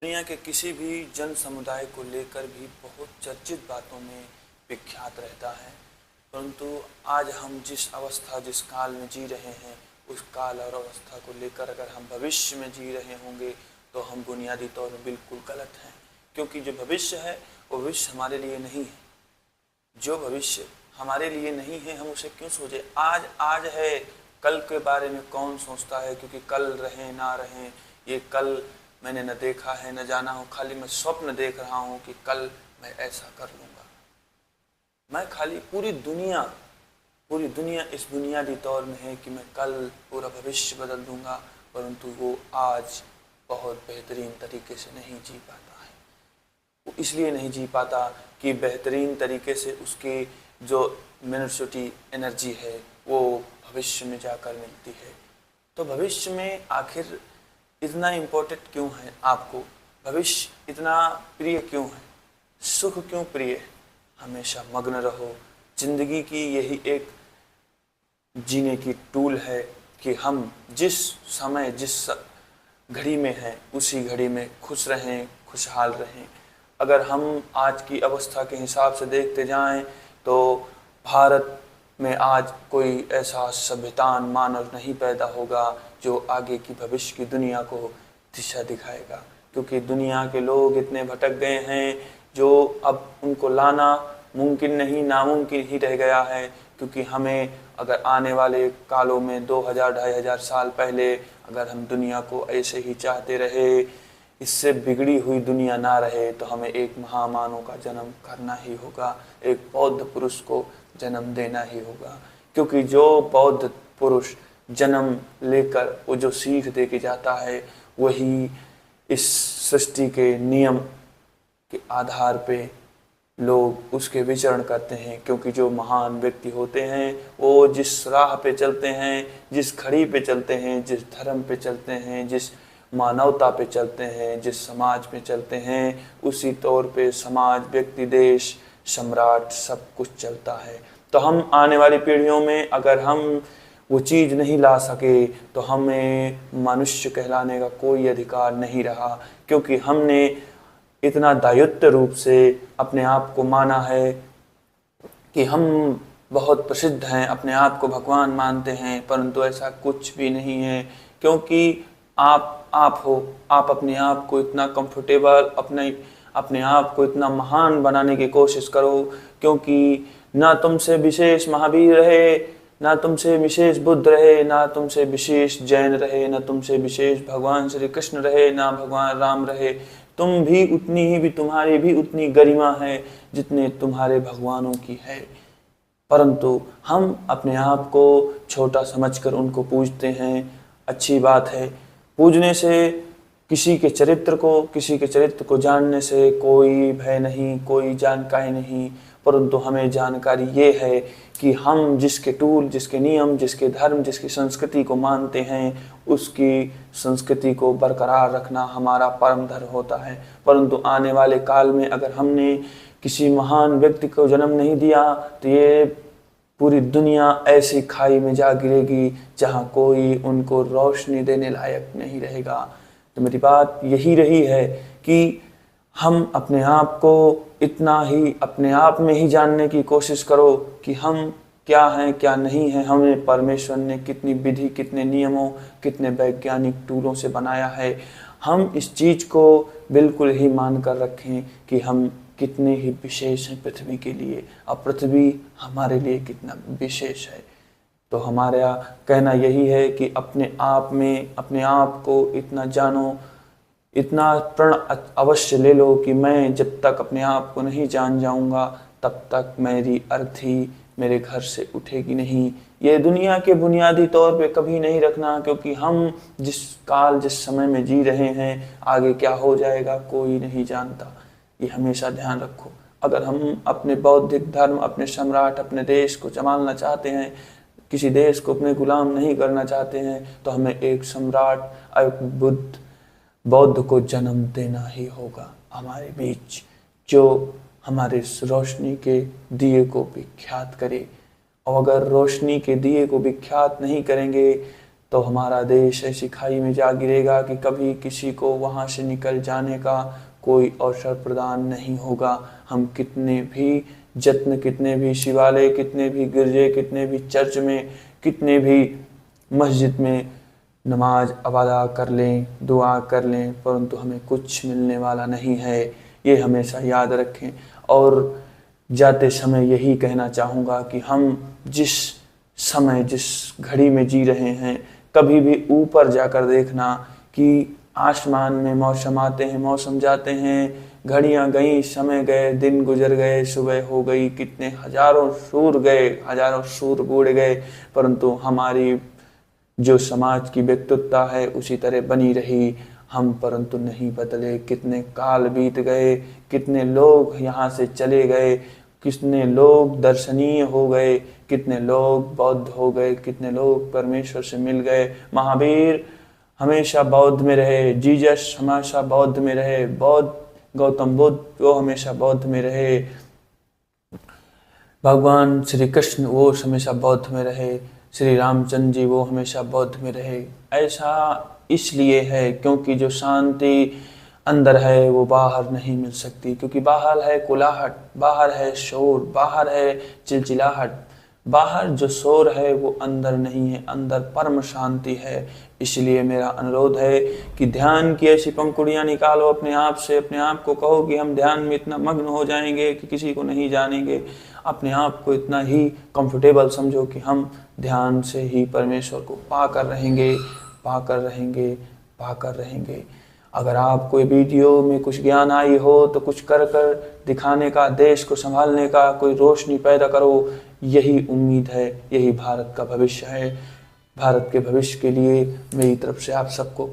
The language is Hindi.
दुनिया के किसी भी जन समुदाय को लेकर भी बहुत चर्चित बातों में विख्यात रहता है। परंतु आज हम जिस अवस्था जिस काल में जी रहे हैं, उस काल और अवस्था को लेकर अगर हम भविष्य में जी रहे होंगे तो हम बुनियादी तौर पर बिल्कुल गलत हैं। क्योंकि जो भविष्य है वो भविष्य हमारे लिए नहीं है। जो भविष्य हमारे लिए नहीं है हम उसे क्यों सोचें। आज आज है, कल के बारे में कौन सोचता है। क्योंकि कल रहें ना रहें, ये कल मैंने न देखा है न जाना हो। खाली मैं स्वप्न देख रहा हूँ कि कल मैं ऐसा कर लूँगा। मैं खाली पूरी दुनिया इस बुनियादी तौर में है कि मैं कल पूरा भविष्य बदल दूँगा, परंतु वो आज बहुत बेहतरीन तरीके से नहीं जी पाता है। वो इसलिए नहीं जी पाता कि बेहतरीन तरीके से उसकी जो मिनरसिटी एनर्जी है वो भविष्य में जाकर मिलती है। तो भविष्य में आखिर इतना इम्पोर्टेंट क्यों है आपको? भविष्य इतना प्रिय क्यों है? सुख क्यों प्रिय है? हमेशा मग्न रहो। जिंदगी की यही एक जीने की टूल है कि हम जिस समय जिस घड़ी में हैं उसी घड़ी में खुश रहें, खुशहाल रहें। अगर हम आज की अवस्था के हिसाब से देखते जाएं तो भारत में आज कोई ऐसा सभ्यतान मानव नहीं पैदा होगा जो आगे की भविष्य की दुनिया को दिशा दिखाएगा। क्योंकि दुनिया के लोग इतने भटक गए हैं जो अब उनको लाना मुमकिन नहीं, नामुमकिन ही रह गया है। क्योंकि हमें अगर आने वाले कालों में 2000-2500 साल पहले अगर हम दुनिया को ऐसे ही चाहते रहे, इससे बिगड़ी हुई दुनिया ना रहे, तो हमें एक महामानव का जन्म करना ही होगा, एक बौद्ध पुरुष को जन्म देना ही होगा। क्योंकि जो बौद्ध पुरुष जन्म लेकर वो जो सीख दे के जाता है वही इस सृष्टि के नियम के आधार पे लोग उसके विचरण करते हैं। क्योंकि जो महान व्यक्ति होते हैं वो जिस राह पे चलते हैं, जिस घड़ी पे चलते हैं, जिस धर्म पे चलते हैं, जिस मानवता पे चलते हैं, जिस समाज पे चलते हैं, उसी तौर पे समाज, व्यक्ति, देश, सम्राट सब कुछ चलता है। तो हम आने वाली पीढ़ियों में अगर हम वो चीज़ नहीं ला सके तो हमें मनुष्य कहलाने का कोई अधिकार नहीं रहा। क्योंकि हमने इतना दायित्व रूप से अपने आप को माना है कि हम बहुत प्रसिद्ध हैं, अपने आप को भगवान मानते हैं, परंतु ऐसा कुछ भी नहीं है। क्योंकि आप हो, आप अपने आप को इतना कंफर्टेबल, अपने आप को इतना महान बनाने की कोशिश करो। क्योंकि ना तुमसे विशेष महावीर रहे, ना तुमसे विशेष बुद्ध रहे, ना तुमसे विशेष जैन रहे, ना तुमसे विशेष भगवान श्री कृष्ण रहे, ना भगवान राम रहे। तुम भी उतनी ही भी तुम्हारी भी उतनी गरिमा है जितने तुम्हारे भगवानों की है। परंतु हम अपने आप को छोटा समझकर उनको पूजते हैं। अच्छी बात है, पूजने से किसी के चरित्र को जानने से कोई भय नहीं, कोई जानकारी नहीं। परंतु हमें जानकारी ये है कि हम जिसके टूल, जिसके नियम, जिसके धर्म, जिसकी संस्कृति को मानते हैं, उसकी संस्कृति को बरकरार रखना हमारा परम धर्म होता है। परंतु आने वाले काल में अगर हमने किसी महान व्यक्ति को जन्म नहीं दिया तो ये पूरी दुनिया ऐसी खाई में जा गिरेगी जहाँ कोई उनको रोशनी देने लायक नहीं रहेगा। तो मेरी बात यही रही है कि हम अपने आप को इतना ही अपने आप में ही जानने की कोशिश करो कि हम क्या हैं क्या नहीं हैं। हमें परमेश्वर ने कितनी विधि, कितने नियमों, कितने वैज्ञानिक टूलों से बनाया है। हम इस चीज़ को बिल्कुल ही मान कर रखें कि हम कितने ही विशेष हैं पृथ्वी के लिए, और पृथ्वी हमारे लिए कितना विशेष है। तो हमारा कहना यही है कि अपने आप में अपने आप को इतना जानो, इतना प्रण अवश्य ले लो कि मैं जब तक अपने आप को नहीं जान जाऊंगा तब तक मेरी अर्थी मेरे घर से उठेगी नहीं। ये दुनिया के बुनियादी तौर पे कभी नहीं रखना, क्योंकि हम जिस काल जिस समय में जी रहे हैं आगे क्या हो जाएगा कोई नहीं जानता। ये हमेशा ध्यान रखो। अगर हम अपने बौद्धिक धर्म, अपने सम्राट, अपने देश को संभालना चाहते हैं, किसी देश को अपने गुलाम नहीं करना चाहते हैं, तो हमें एक सम्राट, एक बौद्ध को जन्म देना ही होगा हमारे बीच, जो हमारे रोशनी के दिए को विख्यात करे। और अगर रोशनी के दिए को विख्यात नहीं करेंगे तो हमारा देश ऐसी खाई में जा गिरेगा कि कभी किसी को वहाँ से निकल जाने का कोई अवसर प्रदान नहीं होगा। हम कितने भी जत्न, कितने भी शिवालय, कितने भी गिरजे, कितने भी चर्च में, कितने भी मस्जिद में नमाज अदा कर लें, दुआ कर लें, परंतु हमें कुछ मिलने वाला नहीं है। ये हमेशा याद रखें। और जाते समय यही कहना चाहूँगा कि हम जिस समय, जिस घड़ी में जी रहे हैं, कभी भी ऊपर जाकर देखना कि आसमान में मौसम आते हैं, मौसम जाते हैं, घड़ियाँ गईं, समय गए, दिन गुजर गए, सुबह हो गई, कितने हजारों सूर गए, हजारों सूर बूढ़ गए, परंतु हमारी जो समाज की व्यक्तित्वता है उसी तरह बनी रही। हम परंतु नहीं बदले। कितने काल बीत गए, कितने लोग यहाँ से चले गए, कितने लोग दर्शनीय हो गए, कितने लोग बौद्ध हो गए, कितने लोग परमेश्वर से मिल गए। महावीर हमेशा बौद्ध में रहे, जीसस हमेशा बौद्ध में रहे, बौद्ध गौतम बुद्ध वो हमेशा बौद्ध में रहे, भगवान श्री कृष्ण वो हमेशा बौद्ध में रहे, श्री रामचंद्र जी वो हमेशा बौद्ध में रहे। ऐसा इसलिए है क्योंकि जो शांति अंदर है वो बाहर नहीं मिल सकती, क्योंकि बाहर है कोलाहट, बाहर है शोर, बाहर है चिलचिलाहट, बाहर जो शोर है वो अंदर नहीं है, अंदर परम शांति है। इसलिए मेरा अनुरोध है कि ध्यान की ऐसी पंखुड़ियाँ निकालो अपने आप से, अपने आप को कहो कि हम ध्यान में इतना मग्न हो जाएंगे कि किसी को नहीं जानेंगे। अपने आप को इतना ही कंफर्टेबल समझो कि हम ध्यान से ही परमेश्वर को पाकर रहेंगे, पाकर रहेंगे, पाकर रहेंगे। अगर आपको वीडियो में कुछ ज्ञान आई हो तो कुछ कर कर दिखाने का, देश को संभालने का कोई रोशनी पैदा करो, यही उम्मीद है, यही भारत का भविष्य है। भारत के भविष्य के लिए मेरी तरफ से आप सबको